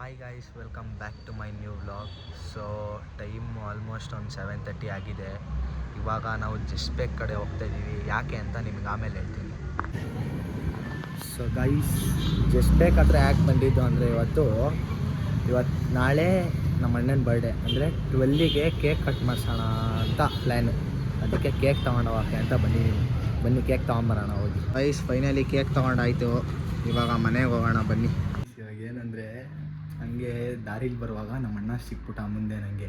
Hi guys, welcome back to my new vlog. So time almost ಒಂದು 7:30 ಆಗಿದೆ. ಇವಾಗ ನಾವು ಜಸ್ಪೇಕ್ ಕಡೆ ಹೋಗ್ತಾ ಇದ್ದೀವಿ. ಯಾಕೆ ಅಂತ ನಿಮ್ಗೆ ಆಮೇಲೆ ಹೇಳ್ತೀನಿ. ಸೊ ಗೈಸ್, ಜಸ್ಪೇಕ್ ಹತ್ರ ಯಾಕೆ ಬಂದಿದ್ದು ಅಂದರೆ ಇವತ್ತು ನಾಳೆ ನಮ್ಮ ಅಣ್ಣನ ಬರ್ಡೇ, ಅಂದರೆ 12ಗೆ ಕೇಕ್ ಕಟ್ ಮಾಡಿಸೋಣ ಅಂತ ಪ್ಲ್ಯಾನು. ಅದಕ್ಕೆ ಕೇಕ್ ತೊಗೊಂಡೋಗಕ್ಕೆ ಅಂತ ಬಂದಿದ್ದೀನಿ. ಬನ್ನಿ ಕೇಕ್ ತೊಗೊಂಬರೋಣ ಹೋಗಿ. ಗೈಸ್, ಫೈನಲಿ ಕೇಕ್ ತೊಗೊಂಡಾಯಿತು. ಇವಾಗ ಮನೆಗೆ ಹೋಗೋಣ ಬನ್ನಿ. ಇವಾಗ ಏನಂದರೆ, ಹಂಗೆ ದಾರಿಲಿ ಬರುವಾಗ ನಮ್ಮ ಅಣ್ಣ ಸಿಕ್ಬಿಟ್ಟ ಮುಂದೆ. ನನಗೆ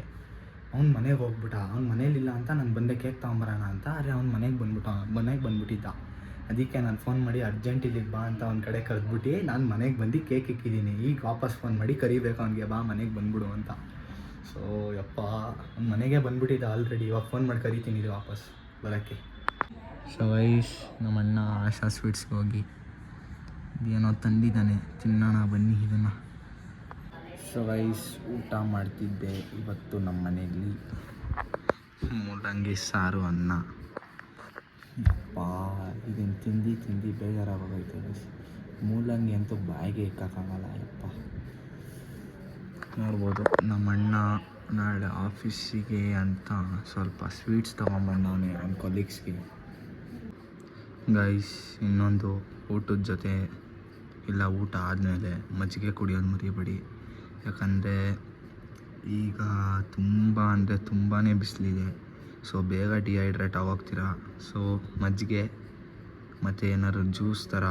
ಅವ್ನ ಮನೆಗೆ ಹೋಗ್ಬಿಟ್ಟ. ಅವ್ನ ಮನೇಲಿಲ್ಲ ಅಂತ ನಾನು ಬಂದೆ ಕೇಕ್ ತೊಗೊಂಬರೋಣ ಅಂತ. ಆದರೆ ಅವ್ನ ಮನೆಗೆ ಬಂದ್ಬಿಟ್ಟಿದ್ದ. ಅದಕ್ಕೆ ನಾನು ಫೋನ್ ಮಾಡಿ ಅರ್ಜೆಂಟ್ ಇಲ್ಲಿಗೆ ಬಾ ಅಂತ ಅವ್ನ ಕಡೆ ಕರೆದ್ಬಿಟ್ಟು ನಾನು ಮನೆಗೆ ಬಂದು ಕೇಕ್ ಇಕ್ಕಿದ್ದೀನಿ. ಈಗ ವಾಪಸ್ ಫೋನ್ ಮಾಡಿ ಕರಿಬೇಕು ಅವನಿಗೆ, ಬಾ ಮನೆಗೆ ಬಂದ್ಬಿಡು ಅಂತ. ಸೊ ಯಪ್ಪ, ಅವ್ನ ಮನೆಗೆ ಬಂದ್ಬಿಟ್ಟಿದ್ದ ಆಲ್ರೆಡಿ. ಇವಾಗ ಫೋನ್ ಮಾಡಿ ಕರಿತೀನಿ ಇದು ವಾಪಸ್ ಬರೋಕ್ಕೆ. ಸೊ ವೈಸ್, ನಮ್ಮ ಅಣ್ಣ ಆಶಾ ಸ್ವೀಟ್ಸ್ಗೆ ಹೋಗಿ ಏನೋ ತಂದಿದ್ದಾನೆ, ತಿನ್ನೋಣ ಬನ್ನಿ ಇದನ್ನು. ಸೊ ವೈಸ್, ಊಟ ಮಾಡ್ತಿದ್ದೆ ಇವತ್ತು ನಮ್ಮ ಮನೆಯಲ್ಲಿ. ಮೂಲಂಗಿ ಸಾರು, ಅನ್ನ. ಯಪ್ಪಾ, ಇದನ್ನು ತಿಂದು ಬೇಜಾರಾಗೋಗೈತೆ ಗೈಸ್. ಮೂಲಂಗಿ ಅಂತೂ ಬಾಯಿಗೆ ಇಕ್ಕಾಗಲ್ಲ ಯಪ್ಪ. ನೋಡ್ಬೋದು, ನಮ್ಮ ಅಣ್ಣ ನಾಳೆ ಆಫೀಸಿಗೆ ಅಂತ ಸ್ವಲ್ಪ ಸ್ವೀಟ್ಸ್ ತೊಗೊಂಬಂದವನೇ ಅವ್ನ ಕೊಲೀಗ್ಸ್ಗೆ. ಗೈಸ್, ಇನ್ನೊಂದು ಊಟದ ಜೊತೆ ಇಲ್ಲ ಊಟ ಆದಮೇಲೆ ಮಜ್ಜಿಗೆ ಕುಡಿಯೋದು ಮರಿಬೇಡಿ. ಯಾಕಂದರೆ ಈಗ ತುಂಬಾ ಬಿಸಿಲಿದೆ. ಸೊ ಬೇಗ ಡಿಹೈಡ್ರೇಟ್ ಆಗೋಗ್ತೀರ. ಸೊ ಮಜ್ಜಿಗೆ ಮತ್ತು ಏನಾದ್ರು ಜ್ಯೂಸ್ ಥರ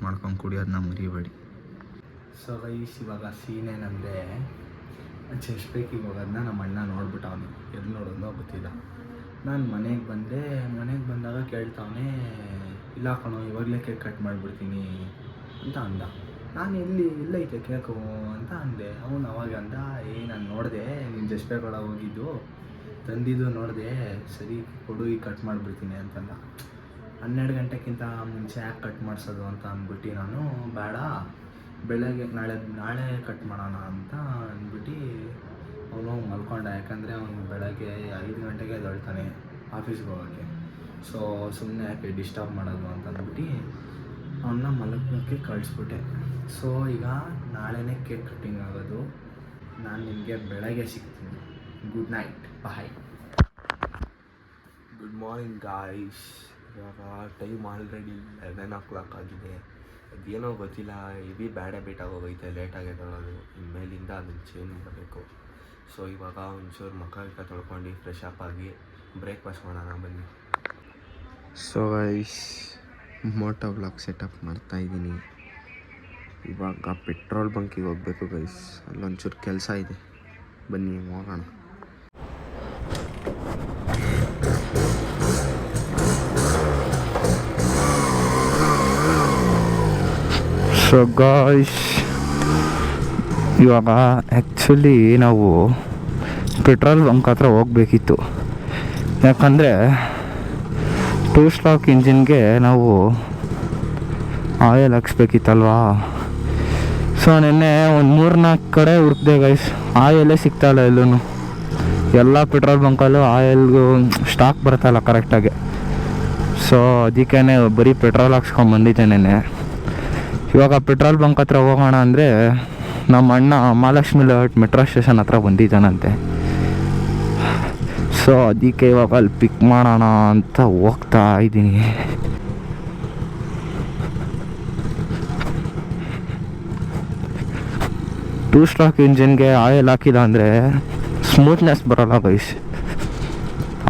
ಮಾಡ್ಕೊಂಡು ಕುಡಿಯೋದನ್ನ ಮರಿಬೇಡಿ. ಸೊ ಗೈಸ್, ಇವಾಗ ಸೀನ್ ಏನಂದರೆ, ಜಸ್ಪೇಕಿಗೆ ಹೋಗೋದನ್ನ ನಮ್ಮ ಅಣ್ಣ ನೋಡ್ಬಿಟ್ಟವನು. ಎಲ್ಲಿ ನೋಡೋದು ಗೊತ್ತಿಲ್ಲ. ನಾನು ಮನೆಗೆ ಬಂದಾಗ ಕೇಳ್ತಾವನೆ, ಇಲ್ಲ ಕಣೋ ಇವಾಗಲೇ ಕೇಕ್ ಕಟ್ ಮಾಡಿಬಿಡ್ತೀನಿ ಅಂತ ಅಂದ. ನಾನು ಎಲ್ಲೈತೆ ಕೇಕು ಅಂತ ಅಂದೆ. ಅವನು ಅವಾಗ ಅಂದ, ನಾನು ನೋಡಿದೆ ನೀನು ಜಸ್ಪೇಕ್ ಒಳಗೆ ಹೋಗಿದ್ದು ತಂದಿದ್ದು ನೋಡಿದೆ, ಸರಿ ಕೊಡು ಈಗ ಕಟ್ ಮಾಡಿಬಿಡ್ತೀನಿ ಅಂತಂದ. 12 ಗಂಟೆಗಿಂತ ಮುಂಚೆ ಯಾಕೆ ಕಟ್ ಮಾಡಿಸೋದು ಅಂತ ಅಂದ್ಬಿಟ್ಟು ನಾನು, ಬೇಡ ಬೆಳಗ್ಗೆ ನಾಳೆ ಕಟ್ ಮಾಡೋಣ ಅಂತ ಅಂದ್ಬಿಟ್ಟು ಅವನು ಮಲ್ಕೊಂಡ. ಯಾಕಂದರೆ ಅವನು ಬೆಳಗ್ಗೆ 5 ಗಂಟೆಗೆ ಎದ್ದೇಳ್ತಾನೆ ಆಫೀಸ್ಗೆ ಹೋಗೋಕ್ಕೆ. ಸೊ ಸುಮ್ಮನೆ ಯಾಕೆ ಡಿಸ್ಟರ್ಬ್ ಮಾಡೋದು ಅಂತ ಅಂದ್ಬಿಟ್ಟು ಅವನ್ನ ಮಲಗೋಕ್ಕೆ ಕಳಿಸ್ಬಿಟ್ಟೆ. ಸೊ ಈಗ ನಾಳೆನೇ ಕೇಕ್ ಕಟ್ಟಿಂಗ್ ಆಗೋದು. ನಾನು ನಿಮಗೆ ಬೆಳಗ್ಗೆ ಸಿಗ್ತೀನಿ. Good night, bye. Good morning guys. ಇವಾಗ ಟೈಮ್ ಆಲ್ರೆಡಿ 11 o'clock ಆಗಿದೆ. ಅದೇನೋ ಗೊತ್ತಿಲ್ಲ, ಹೆವಿ ಬ್ಯಾಡ್ ಹ್ಯಾಬಿಟ್ ಆಗೋಗೈತೆ ಲೇಟಾಗಿ ಎದ್ದೇಳೋದು. ಇನ್ಮೇಲಿಂದ ಅದನ್ನು ಚೇಂಜ್ ಮಾಡಬೇಕು. ಸೊ ಇವಾಗ ಒಂಚೂರು ಮುಖ ತೊಳ್ಕೊಂಡು ಫ್ರೆಶ್ ಅಪ್ ಆಗಿ ಬ್ರೇಕ್ಫಾಸ್ಟ್ ಮಾಡೋಣ ಬನ್ನಿ. So guys, moto vlog setup ಮಾಡ್ತಾಯಿದ್ದೀನಿ. ಇವಾಗ ಪೆಟ್ರೋಲ್ ಬಂಕಿಗೆ ಹೋಗಬೇಕು ಗೈಸ್. ಅಲ್ಲೊಂಚೂರು ಕೆಲಸ ಇದೆ, ಬನ್ನಿ ಹೋಗೋಣ. ಸೊ ಗಾಯ್ಸ್, ಇವಾಗ ಆ್ಯಕ್ಚುಲಿ ನಾವು ಪೆಟ್ರೋಲ್ ಬಂಕ್ ಹತ್ರ ಹೋಗಬೇಕಿತ್ತು. ಯಾಕಂದರೆ 2 ಸ್ಟ್ರೋಕ್ ಇಂಜಿನ್ಗೆ ನಾವು ಆಯಿಲ್ ಹಾಕ್ಸ್ಬೇಕಿತ್ತಲ್ವಾ. ಸೊ ನೆನ್ನೆ ಒಂದು 3-4 ಕಡೆ ಹುಡುಕ್ದೆ ಗೈಸ್, ಆಯಿಲೇ ಸಿಗ್ತಾಯಿಲ್ಲ ಎಲ್ಲೂ. ಎಲ್ಲ ಪೆಟ್ರೋಲ್ ಬಂಕಲ್ಲೂ ಆಯಿಲ್ಗೂ ಸ್ಟಾಕ್ ಬರ್ತಲ್ಲ ಕರೆಕ್ಟಾಗಿ. ಸೊ ಅದಕ್ಕೇ ಬರೀ ಪೆಟ್ರೋಲ್ ಹಾಕ್ಸ್ಕೊಂಬಂದಿದ್ದೆ ನೆನ್ನೆ. ಇವಾಗ ಪೆಟ್ರೋಲ್ ಬಂಕ್ ಹತ್ರ ಹೋಗೋಣ ಅಂದರೆ ನಮ್ಮ ಅಣ್ಣ ಮಹಾಲಕ್ಷ್ಮಿ ಲೇಔಟ್ ಮೆಟ್ರೋ ಸ್ಟೇಷನ್ ಹತ್ರ ಬಂದಿದ್ದಾನಂತೆ. ಸೊ ಅದಕ್ಕೆ ಇವಾಗ ಅಲ್ಲಿ ಪಿಕ್ ಮಾಡೋಣ ಅಂತ ಹೋಗ್ತಾ ಇದ್ದೀನಿ. ಟೂ ಸ್ಟ್ರೋಕ್ ಇಂಜಿನ್ಗೆ ಆಯಿಲ್ ಹಾಕಿಲ್ಲ ಅಂದರೆ ಸ್ಮೂತ್ನೆಸ್ ಬರೋಲ್ಲ ಗೈಸ್.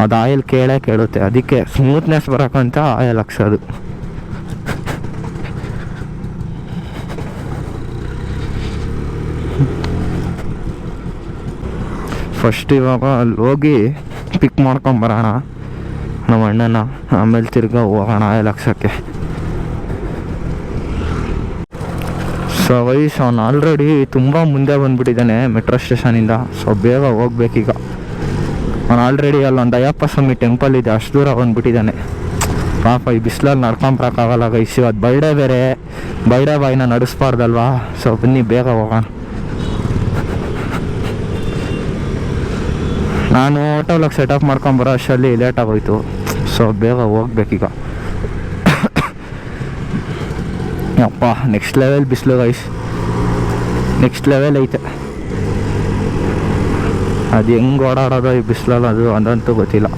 ಅದು ಆಯಿಲ್ ಕೇಳುತ್ತೆ. ಅದಕ್ಕೆ ಸ್ಮೂತ್ನೆಸ್ ಬರೋಕ್ಕಂತ ಆಯಿಲ್ ಹಾಕ್ಸೋದು. ಫಸ್ಟ್ ಇವಾಗ ಅಲ್ಲಿ ಹೋಗಿ ಪಿಕ್ ಮಾಡ್ಕೊಂಬರೋಣ ನಮ್ಮ ಅಣ್ಣನ, ಆಮೇಲೆ ತಿರ್ಗಾ ಹೋಗೋಣ ಆಯಿಲ್ ಹಾಕ್ಸೋಕ್ಕೆ. ಸೊ ವೈಸ್, ಅವನು ಆಲ್ರೆಡಿ ತುಂಬ ಮುಂದೆ ಬಂದುಬಿಟ್ಟಿದ್ದಾನೆ ಮೆಟ್ರೋ ಸ್ಟೇಷನಿಂದ. ಸೊ ಬೇಗ ಹೋಗ್ಬೇಕೀಗ. ಅವನು ಆಲ್ರೆಡಿ ಅಲ್ಲೊಂದು ಅಯ್ಯಪ್ಪ ಸ್ವಾಮಿ ಟೆಂಪಲ್ ಇದೆ, ಅಷ್ಟು ದೂರ ಬಂದುಬಿಟ್ಟಿದ್ದಾನೆ. ಪಾಪ ಈ ಬಿಸಿಲಲ್ಲಿ ನಡ್ಕೊಂಬರೋಕ್ಕಾಗಲ್ಲ ಗೈಸ್. ಅದು ಬರ್ಡೇ ಬೇರೆ, ಬರ್ಡೇ ಬಾಯ್ನ ನಡೆಸ್ಬಾರ್ದಲ್ವಾ. ಸೊ ಬನ್ನಿ ಬೇಗ ಹೋಗೋಣ. ನಾನು ಹೋಟೆಲ್ಗೆ ಸೆಟಪ್ ಮಾಡ್ಕೊಂಬರೋ ಅಷ್ಟರಲ್ಲಿ ಲೇಟ್ ಆಗೋಯ್ತು. ಸೊ ಬೇಗ ಹೋಗ್ಬೇಕೀಗ. ಅಪ್ಪ ನೆಕ್ಸ್ಟ್ ಲೆವೆಲ್ ಬಿಸಿಲು ಗೈಸ್, ನೆಕ್ಸ್ಟ್ ಲೆವೆಲ್ ಐತೆ. ಅದು ಹೆಂಗೆ ಓಡಾಡೋದು ಈ ಬಿಸಿಲಲ್ಲ, ಅದು ಅದಂತೂ ಗೊತ್ತಿಲ್ಲ.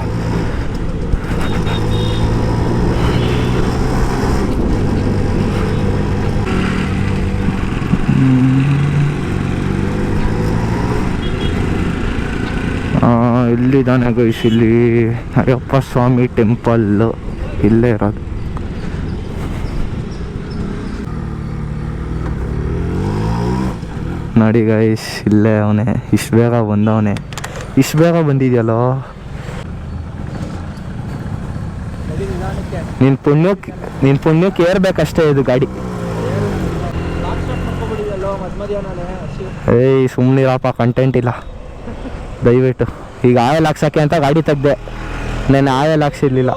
ಇಲ್ಲಿದ್ದಾನೆ ಗೈಸ್, ಇಲ್ಲಿ ಅಯ್ಯಪ್ಪ ಸ್ವಾಮಿ ಟೆಂಪಲ್ಲು ಇಲ್ಲೇ ಇರೋದು. ನೋಡಿ ಗೈಸ್, ಇಲ್ಲೇ ಅವನೇ. ಇಷ್ಟು ಬೇಗ ಬಂದವನೇ, ಇಷ್ಟು ಬೇಗ ಬಂದಿದೆಯಲ್ಲೋ. ನಿನ್ನ ಪುಣ್ಯಕ್ಕೆ ಏರ್ಬೇಕಷ್ಟೇ ಇದು ಗಾಡಿ. ಏಯ್ ಸುಮ್ಮನಿರಪ್ಪ, ಕಂಟೆಂಟ್ ಇಲ್ಲ ದಯವಿಟ್ಟು. ಈಗ ಆಯಲ್ ಹಾಕ್ಸೋಕ್ಕೆ ಅಂತ ಗಾಡಿ ತೆಗ್ದೆ, ನಾನು ಆಯಲ್ ಹಾಕ್ಸಿರ್ಲಿಲ್ಲ.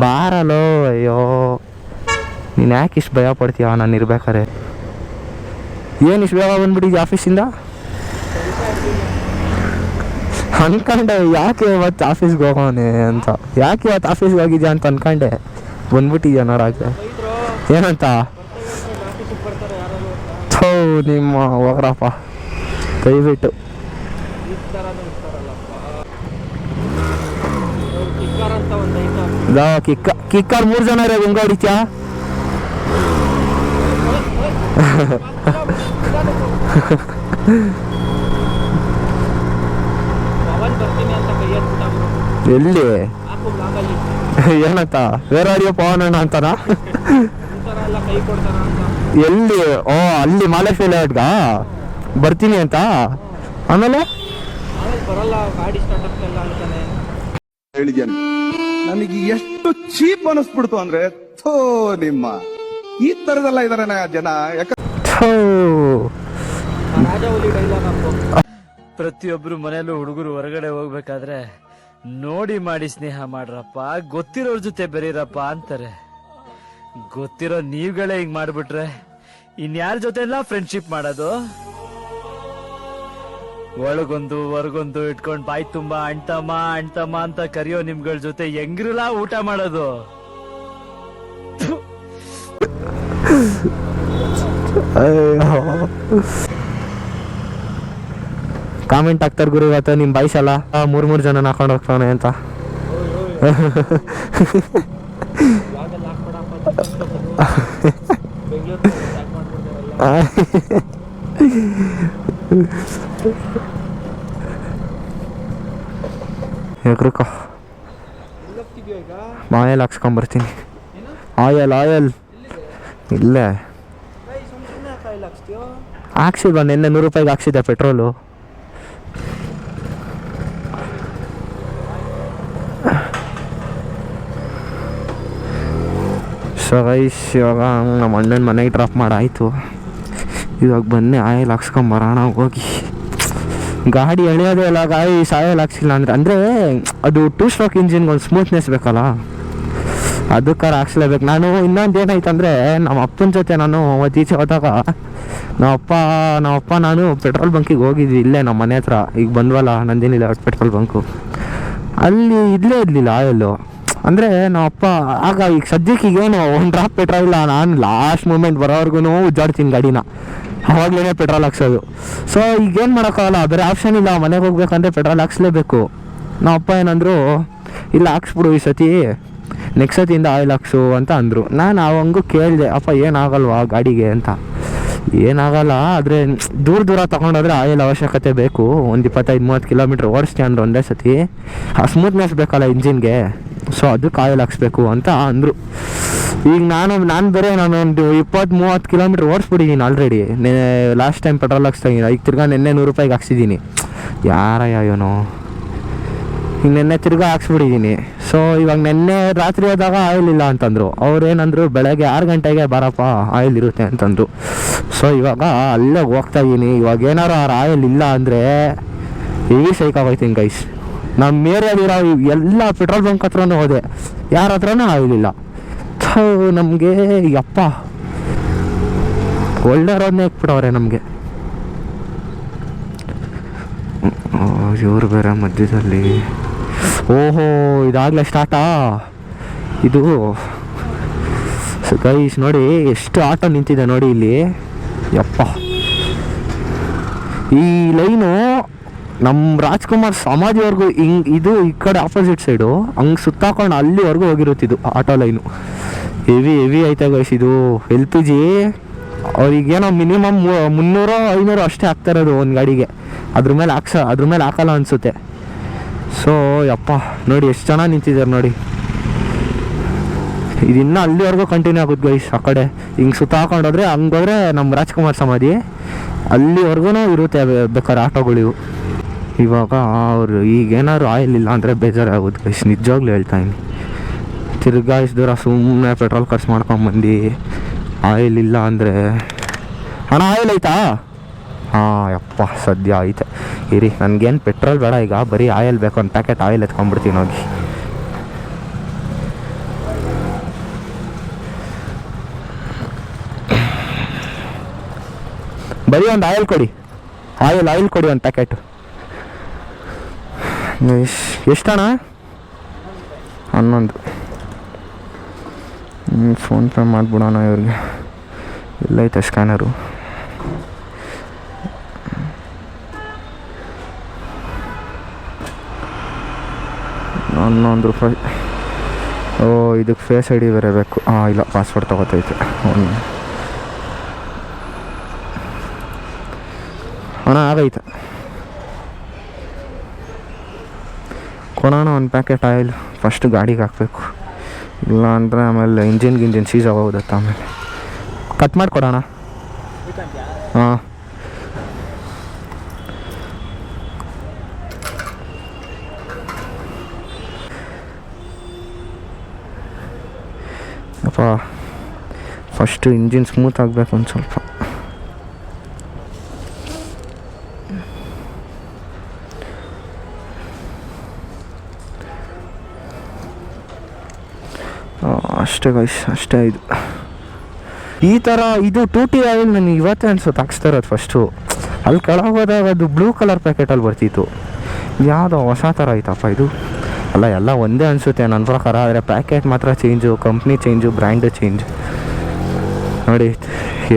ಬಾರಲ್ಲೋ, ಅಯ್ಯೋ ನೀನು ಯಾಕೆ ಇಷ್ಟು ಭಯ ಪಡ್ತೀಯ ನಾನು ಇರ್ಬೇಕಾರೆ? ಏನು ಇಷ್ಟು ಬೇಗ ಬಂದ್ಬಿಟ್ಟಿದ್ದೆ ಆಫೀಸಿಂದ? ಅನ್ಕೊಂಡೆ ಯಾಕೆ ಇವತ್ತು ಆಫೀಸ್ಗೆ ಹೋಗೋನೆ ಅಂತ, ಯಾಕೆ ಇವತ್ತು ಆಫೀಸ್ಗೆ ಹೋಗಿದ್ಯಾ ಅಂತ ಅನ್ಕೊಂಡೆ. ಬಂದ್ಬಿಟ್ಟಿದ್ಯಾ ನೋಡೋಕ್ಕೆ. ಏನಂತ? ಥೋ ನಿಮ್ಮ ಹೋಗ್ರಪ್ಪ ದಯವಿಟ್ಟು. ಕಿಕ್ಕರ್ 3 ಜನ ಇರೋ ಹೆಂಗ ಹೊಡಿತ್ಯಾ? ಎಲ್ಲಿ? ಏನಂತ? ಬೇರೆ ಆಡಿಯೋ ಪವನ್ ಅಂತಾನ? ಎಲ್ಲಿ? ಓ ಅಲ್ಲಿ ಮಾಲೇಶ್ವರ ಲೇಔಟ್ಗ ಬರ್ತೀನಿ ಅಂತ. ಆಮೇಲೆ ಹೇಳಿದ್ಯಾನೆ, ನನಗೆ ಎಷ್ಟು ಚೀಪ್ ಅನಿಸ್ಬಿಡ್ತು ಅಂದ್ರೆ, ಥೋ ನಿಮ್ಮ ಈ ತರದೆಲ್ಲ ಇದಾರೆ ಜನ. ಪ್ರತಿಯೊಬ್ರು ಮನೆಯಲ್ಲೂ ಹುಡುಗರು ಹೊರಗಡೆ ಹೋಗ್ಬೇಕಾದ್ರೆ ನೋಡಿ ಮಾಡಿ ಸ್ನೇಹ ಮಾಡ್ರಪ್ಪ, ಗೊತ್ತಿರೋರ್ ಜೊತೆ ಬೆರೀರಪ್ಪ ಅಂತಾರೆ. ಗೊತ್ತಿರೋ ನೀವುಗಳೇ ಹಿಂಗ್ ಮಾಡ್ಬಿಟ್ರೆ ಇನ್ಯಾರ ಜೊತೆ ಎಲ್ಲ ಫ್ರೆಂಡ್ಶಿಪ್ ಮಾಡೋದು? ಒಳಗೊಂದು ಹೊರಗೊಂದು ಇಟ್ಕೊಂಡ್ ಬಾಯ್ ತುಂಬಾ ಅಣ್ತಮ್ಮ ಅಣ್ತಮ್ಮ ಅಂತ ಕರಿಯೋ ನಿಮ್ಗಳ ಜೊತೆ ಹೆಂಗಿರಲ್ಲ ಊಟ ಮಾಡೋದು? ಕಾಮೆಂಟ್ ಹಾಕ್ತಾರೆ ಗುರು, ಇವತ್ತು ನಿಮ್ಮ ಬಾಯ್ಸಲ್ಲ 3 ಜನ ಹಾಕೊಂಡು ಹೋಗ್ತಾನೆ ಅಂತ. ಯಾಕ್ರಕ್ಕ ಆಯಲ್ ಹಾಕ್ಸ್ಕೊಂಬರ್ತೀನಿ. ಆಯಲ್ ಇಲ್ಲೇ ಹಾಕ್ಸಿಲ್ವಾ? ನಿನ್ನೆ 100 ರೂಪಾಯಿಗೆ ಹಾಕ್ಸಿದ್ದೆ ಪೆಟ್ರೋಲು. ಸೊ ಗೈಸ್, ಇವಾಗ ನಮ್ಮ ಅಣ್ಣನ ಮನೆಗೆ ಡ್ರಾಪ್ ಮಾಡಾಯಿತು. ಇವಾಗ ಬನ್ನಿ ಆಯಿಲ್ ಹಾಕ್ಸ್ಕೊಂಬರೋಣ ಹೋಗಿ. ಗಾಡಿ ಎಳೆಯೋದೇ ಇಲ್ಲ ಗಾಡಿ ಆಯಿಲ್ ಹಾಕ್ಸಿಲ್ಲ ಅಂದರೆ ಅದು 2 ಸ್ಟ್ರೋಕ್ ಇಂಜಿನ್ಗೆ ಒಂದು ಸ್ಮೂತ್ನೆಸ್ ಬೇಕಲ್ಲ, ಅದಕ್ಕಾರ ಹಾಕ್ಸ್ಲೇಬೇಕು. ನಾನು ಇನ್ನೊಂದು ಏನಾಯ್ತಂದರೆ, ನಮ್ಮ ಅಪ್ಪನ ಜೊತೆ ನಾನು ಈಚೆ ಹೋದಾಗ ನಮ್ಮಪ್ಪ ನಾನು ಪೆಟ್ರೋಲ್ ಬಂಕಿಗೆ ಹೋಗಿದ್ವಿ, ಇಲ್ಲೇ ನಮ್ಮ ಮನೆ ಹತ್ರ. ಈಗ ಬಂದ್ವಲ್ಲ ನಂದಿನಿಲ್ಲ ಪೆಟ್ರೋಲ್ ಬಂಕು, ಅಲ್ಲಿ ಇರಲಿಲ್ಲ ಆಯಿಲ್ಲು. ಅಂದರೆ ನಮ್ಮಪ್ಪ ಆಗ ಈಗ ಸದ್ಯಕ್ಕೆ ಈಗೇನು 1 ಡ್ರಾಪ್ ಪೆಟ್ರೋಲ್ ಇಲ್ಲ. ನಾನು ಲಾಸ್ಟ್ ಮೂಮೆಂಟ್ ಬರೋವರೆಗೂ ಉಜ್ಜಾಡ್ತೀನಿ ಗಾಡಿನ, ಅವಾಗಲೇ ಪೆಟ್ರೋಲ್ ಹಾಕ್ಸೋದು. ಸೊ ಈಗೇನು ಮಾಡೋಕ್ಕಾಗಲ್ಲ, ಬೇರೆ ಆಪ್ಷನ್ ಇಲ್ಲ. ಮನೆಗೆ ಹೋಗ್ಬೇಕಂದ್ರೆ ಪೆಟ್ರೋಲ್ ಹಾಕ್ಸ್ಲೇಬೇಕು. ನಮ್ಮಪ್ಪ ಏನಂದರು, ಇಲ್ಲ ಹಾಕ್ಸ್ಬಿಡು ಈ ಸತಿ, ನೆಕ್ಸ್ಟ್ ಸತಿಯಿಂದ ಆಯಿಲ್ ಹಾಕ್ಸು ಅಂತ ಅಂದರು. ನಾನು ಅವಂಗೂ ಕೇಳಿದೆ, ಅಪ್ಪ ಏನಾಗಲ್ವಾ ಗಾಡಿಗೆ ಅಂತ. ಏನಾಗಲ್ಲ, ಆದರೆ ದೂರ ತೊಗೊಂಡೋದ್ರೆ ಆಯಿಲ್ ಅವಶ್ಯಕತೆ ಬೇಕು. ಒಂದು 25-30 ಕಿಲೋಮೀಟ್ರ್ ಓಡಿಸ್ತೀಯ ಅಂದ್ರೆ ಒಂದೇ ಸತಿ, ಆ ಸ್ಮೂತ್ನೆಸ್ ಬೇಕಲ್ಲ ಇಂಜಿನ್ಗೆ. ಸೊ ಅದಕ್ಕೆ ಆಯಿಲ್ ಹಾಕ್ಸ್ಬೇಕು ಅಂತ ಅಂದರು. ಈಗ ನಾನು ಬೇರೆ ಒಂದು 20-30 ಕಿಲೋಮೀಟ್ರ್ ಓಡಿಸ್ಬಿಟ್ಟಿದ್ದೀನಿ ಆಲ್ರೆಡಿ. ಲಾಸ್ಟ್ ಟೈಮ್ ಪೆಟ್ರೋಲ್ ಹಾಕ್ಸ್ತಾಯಿದ್ದೀನಿ. ಈಗ ತಿರ್ಗಾ ನಿನ್ನೆ 100 ರೂಪಾಯಿಗೆ ಹಾಕ್ಸಿದ್ದೀನಿ. ಯಾರಯ್ಯೋನೋ ಈಗ ನಿನ್ನೆ ತಿರ್ಗಾ ಹಾಕ್ಸ್ಬಿಟ್ಟಿದ್ದೀನಿ. ಸೊ ಇವಾಗ ನಿನ್ನೆ ರಾತ್ರಿ ಹೋದಾಗ ಆಯಿಲ್ ಇಲ್ಲ ಅಂತಂದರು. ಅವ್ರೇನಂದರು, ಬೆಳಗ್ಗೆ 6 ಗಂಟೆಗೆ ಬಾರಪ್ಪ ಆಯಿಲ್ ಇರುತ್ತೆ ಅಂತಂದರು. ಸೊ ಇವಾಗ ಅಲ್ಲೇ ಹೋಗ್ತಾಯಿದ್ದೀನಿ. ಇವಾಗ ಏನಾರು ಆಯಿಲ್ ಇಲ್ಲ ಅಂದರೆ ಹೇಗೆ ಸೈಕಾಗೋಯ್ತೀನಿ ಗೈಸ್. ನಮ್ಮ ಏರಿಯಾದಿರೋ ಎಲ್ಲ ಪೆಟ್ರೋಲ್ ಬಂಕ್ ಹತ್ರನೂ ಹೋದೆ, ಯಾರ ಹತ್ರನೂ ಆಯಿಲ್ ಇಲ್ಲ. ಥೋ ನಮಗೆ ಯಪ್ಪ ಒಳ್ಳೆ ರೋಡ್ನೇ ಇಕ್ಬಿಟ್ಟವ್ರೆ ನಮಗೆ. ಇವ್ರು ಬೇರೆ ಮಧ್ಯದಲ್ಲಿ. ಓಹೋ ಇದಾಗಲೇ ಸ್ಟಾರ್ಟಾ ಇದು ಗೈಸ್. ನೋಡಿ ಎಷ್ಟು ಆಟೋ ನಿಂತಿದೆ ನೋಡಿ ಇಲ್ಲಿ. ಯಪ್ಪ ಈ ಲೈನು ನಮ್ಮ ರಾಜ್ಕುಮಾರ್ ಸಮಾಧಿವರೆಗೂ ಇದು ಈ ಕಡೆ ಆಪೋಸಿಟ್ ಸೈಡು ಹಂಗೆ ಸುತ್ತಾಕೊಂಡು ಅಲ್ಲಿವರೆಗೂ ಹೋಗಿರುತ್ತಿದ್ದು ಆಟೋ ಲೈನು. ಹೆವಿ ಐತೆ ಗೈಸ್ ಇದು. LPG ಅವ್ರಿಗೇನೋ ಮಿನಿಮಮ್ 300-500 ಅಷ್ಟೇ ಹಾಕ್ತಾ ಇರೋದು ಒಂದು ಗಾಡಿಗೆ. ಅದ್ರ ಮೇಲೆ ಹಾಕಲ್ಲ ಅನಿಸುತ್ತೆ. ಸೊ ಯಪ್ಪ ನೋಡಿ ಎಷ್ಟು ಚೆನ್ನಾಗಿ ನಿಂತಿದ್ದಾರೆ ನೋಡಿ. ಇದಿನ್ನೂ ಅಲ್ಲಿವರೆಗೂ ಕಂಟಿನ್ಯೂ ಆಗುತ್ತೆ ಗೈಸ್. ಆ ಕಡೆ ಹಿಂಗೆ ಸುತ್ತಾಕೊಂಡೋದ್ರೆ ಹಂಗೋದ್ರೆ ನಮ್ಮ ರಾಜ್ಕುಮಾರ್ ಸಮಾಧಿ ಅಲ್ಲಿವರೆಗೂ ಇರುತ್ತೆ ಬೇಕಾದ್ರೆ ಆಟೋಗಳಿವು. ಇವಾಗ ಅವರು ಈಗೇನಾದ್ರು ಆಯಿಲ್ ಇಲ್ಲ ಅಂದರೆ ಬೇಜಾರಾಗುತ್ತೆ ಗೈಸ್, ನಿಜವಾಗ್ಲೂ ಹೇಳ್ತಾಯಿನಿ. ತಿರ್ಗಾ ಇಷ್ಟು ದೂರ ಸುಮ್ಮನೆ ಪೆಟ್ರೋಲ್ ಖರ್ಚು ಮಾಡ್ಕೊಂಬಂದು ಆಯಿಲ್ ಇಲ್ಲ ಅಂದರೆ. ಅಣ್ಣ ಆಯಿಲ್ ಐತಾ? ಹಾಂ ಯಪ್ಪ ಸದ್ಯ ಐತೆ. ಇರಿ ನನಗೇನು ಪೆಟ್ರೋಲ್ ಬೇಡ ಈಗ, ಬರೀ ಆಯಿಲ್ ಬೇಕು. ಒಂದು ಪ್ಯಾಕೆಟ್ ಆಯಿಲ್ ಎತ್ಕೊಂಡ್ಬಿಡ್ತೀನಿ ಹೋಗಿ. ಬರೀ ಒಂದು ಆಯಿಲ್ ಕೊಡಿ, ಆಯಿಲ್ ಕೊಡಿ ಒಂದು ಪ್ಯಾಕೆಟು. ಎಷ್ಟಣ್ಣ? 11. ಫೋನ್ಪೇ ಮಾಡಿಬಿಡೋಣ ಇವ್ರಿಗೆ. ಎಲ್ಲೈತೆ ಸ್ಕ್ಯಾನರು? ₹11. ಓ ಇದಕ್ಕೆ ಫೇಸ್ ID ಬೇರೆ ಬೇಕು. ಇಲ್ಲ ಪಾಸ್ವರ್ಡ್ ತಗೋತೈತೆ. ಅಣ್ಣ ಆಗೈತೆ, ಕೊಡೋಣ ಒಂದು ಪ್ಯಾಕೆಟ್ ಆಯಿಲ್. ಫಸ್ಟ್ ಗಾಡಿಗೆ ಹಾಕಬೇಕು, ಇಲ್ಲ ಅಂದರೆ ಆಮೇಲೆ ಇಂಜಿನ್ ಸೀಸ್ ಆಗೋಗುತ್ತೆ. ಆಮೇಲೆ ಕಟ್ ಮಾಡಿಕೊಡೋಣ. ಹಾಂ ಅಪ್ಪ ಫಸ್ಟು ಇಂಜಿನ್ ಸ್ಮೂತ್ ಆಗಬೇಕು ಒಂದು ಸ್ವಲ್ಪ. ಅಷ್ಟೇ ಗೈಸ್, ಅಷ್ಟೇ. ಇದು ಈ ಥರ ಇದು 2T ಆಯಿಲ್ ನನಗೆ ಇವತ್ತೇ ಅನ್ಸುತ್ತೆ ಹಾಕ್ಸ್ತಾ ಇರೋದು. ಫಸ್ಟು ಅಲ್ಲಿ ಕೆಳಗೆ ಹೋದಾಗ ಅದು ಬ್ಲೂ ಕಲರ್ ಪ್ಯಾಕೆಟಲ್ಲಿ ಬರ್ತಿತ್ತು. ಯಾವುದೋ ಹೊಸ ಥರ ಐತಪ್ಪ ಇದು. ಅಲ್ಲ ಎಲ್ಲ ಒಂದೇ ಅನಿಸುತ್ತೆ ನನ್ನ ಪ್ರಕಾರ, ಆದರೆ ಪ್ಯಾಕೆಟ್ ಮಾತ್ರ change, company change, brand change. ನೋಡಿ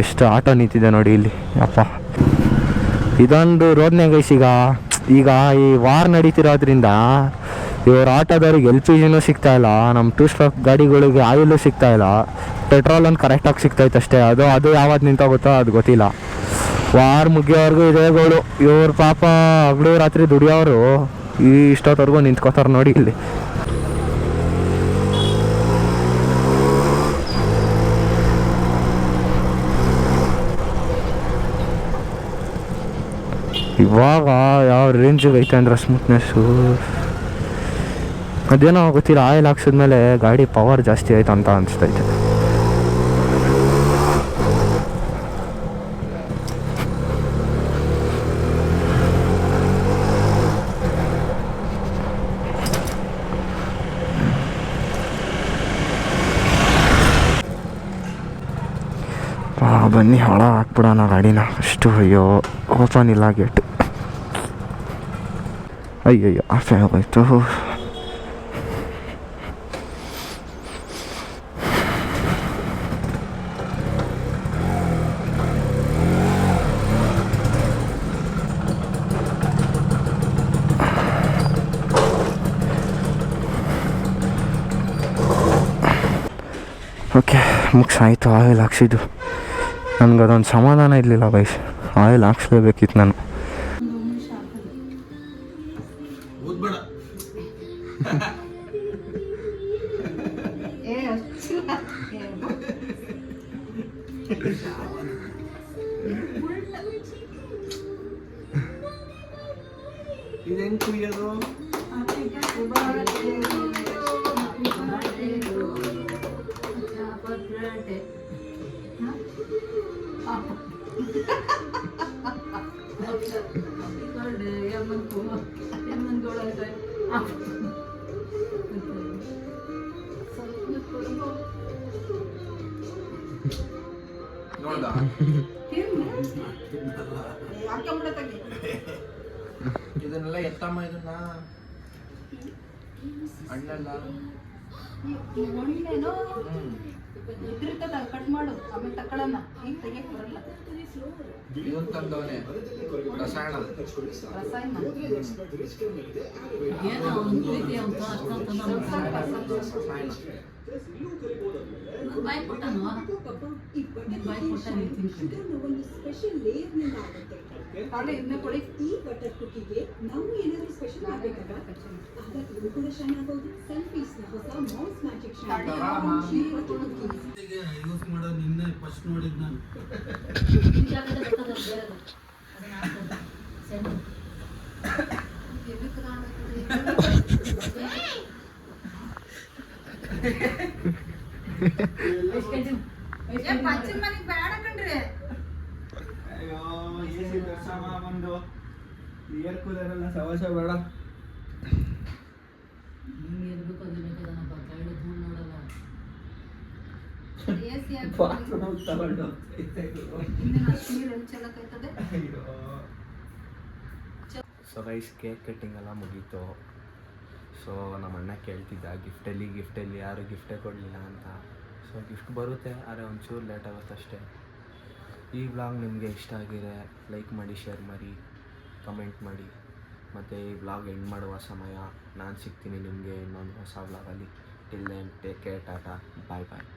ಎಷ್ಟು ಆಟೋ ನಿಂತಿದೆ ನೋಡಿ ಇಲ್ಲಿ. ಅಪ್ಪ ಇದೊಂದು ರೋಡ್ನೇ ಗೈಸ್. ಈಗ ಈ ವಾರ್ ನಡೀತಿರೋದ್ರಿಂದ ಇವ್ರ ಆಟೋದವ್ರಿಗೆ LPGನೂ ಸಿಗ್ತಾಯಿಲ್ಲ, ನಮ್ಮ 2 ಸ್ಟ್ರೋಕ್ ಗಾಡಿಗಳಿಗೆ ಆಯಿಲು ಸಿಗ್ತಾಯಿಲ್ಲ, ಪೆಟ್ರೋಲ್ ಒಂದು ಕರೆಕ್ಟಾಗಿ ಸಿಗ್ತೈತೆ ಅಷ್ಟೇ. ಅದು ಯಾವತ್ತು ನಿಂತೋಗುತ್ತೋ ಅದು ಗೊತ್ತಿಲ್ಲ. ವಾರ್ ಮುಗಿಯೋವರೆಗೂ ಇದೇ ಗೋಳು. ಇವ್ರು ಪಾಪ ಹಗಲು ರಾತ್ರಿ ದುಡಿಯೋರು ಇಷ್ಟೊತ್ತವರೆಗೂ ನಿಂತ್ಕೋತಾರೆ ನೋಡಿ ಇಲ್ಲಿ. ಇವಾಗ ಯಾವ ರೇಂಜಿಗೆ ಐತೆ ಅಂದ್ರೆ ಸ್ಮೂತ್ನೆಸ್ಸು ಅದೇನೋ ಗೊತ್ತಿಲ್ಲ. ಆಯಿಲ್ ಹಾಕ್ಸಿದ್ಮೇಲೆ ಗಾಡಿ ಪವರ್ ಜಾಸ್ತಿ ಆಯ್ತು ಅಂತ ಅನಿಸ್ತೈತೆ. ಬನ್ನಿ ಹೊಳ ಹಾಕ್ಬಿಡೋಣ ಗಾಡಿನ ಅಷ್ಟು. ಅಯ್ಯೋ ಓಪನ್ ಇಲ್ಲ ಗೇಟ್. ಅಯ್ಯಯ್ಯೋ ಆಫ್ ಆಗೋಯ್ತು. Okay ಮುಗಿಸಾಯ್ತು oil ಹಾಕ್ಸಿದ್ದು. ನನಗದೊಂದು ಸಮಾಧಾನ ಇರಲಿಲ್ಲ ಗೈಸ್, ಆಯಿಲ್ ಹಾಕ್ಸ್ಲೇಬೇಕಿತ್ತು ನಾನು. ಇದೇನು ಕುಯ್ಯೋದು? ಇದನ್ನೆಲ್ಲ ಎತ್ತಮ್ಮ, ಇದನ್ನ ಅಣ್ಣಲ್ಲ ಇದ್ರಿರ್ತದ ಕಟ್ ಮಾಡು ಆಮೇಲೆ ತಕೊಳ್ಳೋಣ ಈಗ ತೆಗಿಯಕ್ ಬರಲ್ಲ ಇವತ್ತಂದವನೇ ರಸಾಯನ ರಸಾಯನ ಏನೋ ಒಂದು ರೀತಿ ಅಂತ ಬಾಯಿ ಕೊಟ್ಟನು ಬಾಯಿ ಕೊಟ್ಟ ತಿನ್ಕೊಂಡೆ ತಾಳೆ ಇದನ್ನ ಕೊಡಿ ಈ ಬಟರ್ ಕುಕಿಗೆ ನಾವು ಏನಾದರೂ ಸ್ಪೆಷಲ್ ಆಗಬೇಕಲ್ಲ ಹಾಗಾಗಿ ಇವು ಕೂಡ ಶೈನ್ ಆಗೋದು ಸೆಲ್ಫೀಸ್ನ ಹೊಸ ಮೌಸ್ ಮ್ಯಾಜಿಕ್ ಶೈನ್ ಯೂಸ್ ಮಾಡೋದು ನಿನ್ನೆ ಫಸ್ಟ್ ನೋಡಿದ್ ನಾನು ಪಚ್ಚಿನ ಮನೆಗೆ ಬೇಡ ಕಣ್ರಿ ಅಯ್ಯೋ ಏಸಿ ದರ್ಶನ ಬಂದು ಏರ್ ಕೂಲರ್ ಎಲ್ಲ ಸವಾಸ ಬೇಡ ಹಿಂಗೆ ಇರ್ಬೇಕು ಅದು ಬೇಕಾದನಪ್ಪ ಕೈಡು ಧೂಳು ನೋಡಲ್ಲ ಎಸಿ ಬಾತ್ರೂಮ್ ತಗೊಂಡು ನೀರು ಚೆಲ್ಲಕೈತದೆ ಅಯ್ಯೋ ಸೊ ಗೈಸ್ ಕೇಕ್ ಕಟ್ಟಿಂಗ್ ಎಲ್ಲ ಮುಗೀತು. ಸೊ ನಮ್ಮ ಅಣ್ಣ ಕೇಳ್ತಿದ್ದ ಗಿಫ್ಟಲ್ಲಿ ಯಾರು ಗಿಫ್ಟೇ ಕೊಡಲಿಲ್ಲ ಅಂತ. ಸೊ ಗಿಫ್ಟ್ ಬರುತ್ತೆ, ಆದರೆ ಒಂಚೂರು ಲೇಟ್ ಆಗುತ್ತೆ ಅಷ್ಟೇ. ಈ ವ್ಲಾಗ್ ನಿಮಗೆ ಇಷ್ಟ ಆಗಿದೆ ಲೈಕ್ ಮಾಡಿ, ಶೇರ್ ಮಾಡಿ, ಕಮೆಂಟ್ ಮಾಡಿ. ಮತ್ತು ಈ ವ್ಲಾಗ್ ಎಂಡ್ ಮಾಡುವ ಸಮಯ. ನಾನು ಸಿಗ್ತೀನಿ ನಿಮಗೆ ಇನ್ನೊಂದು ಹೊಸ ವ್ಲಾಗಲ್ಲಿ. Till then take care, tata, bye ಬಾಯ್.